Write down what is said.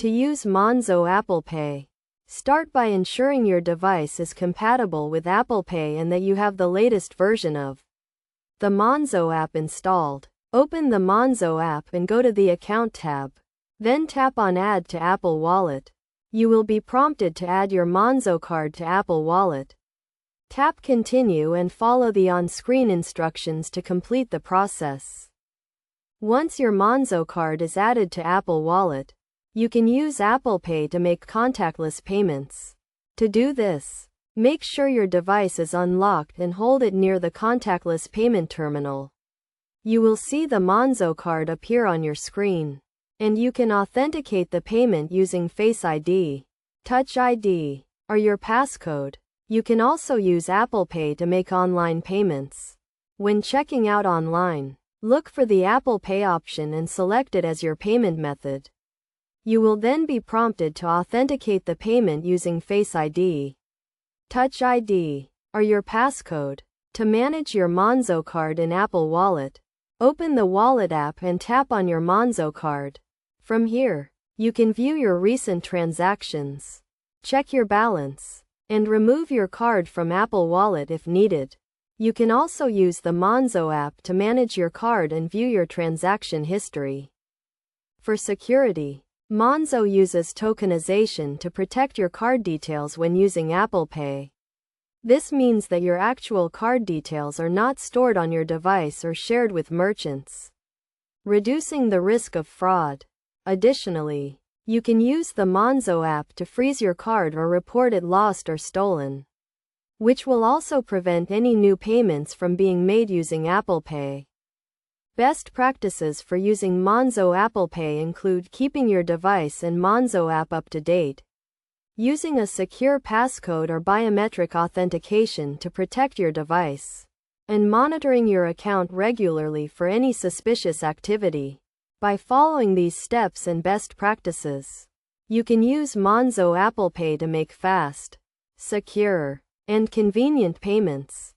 To use Monzo Apple Pay, start by ensuring your device is compatible with Apple Pay and that you have the latest version of the Monzo app installed. Open the Monzo app and go to the Account tab. Then tap on Add to Apple Wallet. You will be prompted to add your Monzo card to Apple Wallet. Tap Continue and follow the on-screen instructions to complete the process. Once your Monzo card is added to Apple Wallet, you can use Apple Pay to make contactless payments. To do this, make sure your device is unlocked and hold it near the contactless payment terminal. You will see the Monzo card appear on your screen, and you can authenticate the payment using Face ID, Touch ID, or your passcode. You can also use Apple Pay to make online payments. When checking out online, look for the Apple Pay option and select it as your payment method. You will then be prompted to authenticate the payment using Face ID, Touch ID, or your passcode. To manage your Monzo card in Apple Wallet, open the Wallet app and tap on your Monzo card. From here, you can view your recent transactions, check your balance, and remove your card from Apple Wallet if needed. You can also use the Monzo app to manage your card and view your transaction history. For security, Monzo uses tokenization to protect your card details when using Apple Pay. This means that your actual card details are not stored on your device or shared with merchants, reducing the risk of fraud. Additionally, you can use the Monzo app to freeze your card or report it lost or stolen, which will also prevent any new payments from being made using Apple Pay. Best practices for using Monzo Apple Pay include keeping your device and Monzo app up to date, using a secure passcode or biometric authentication to protect your device, and monitoring your account regularly for any suspicious activity. By following these steps and best practices, you can use Monzo Apple Pay to make fast, secure, and convenient payments.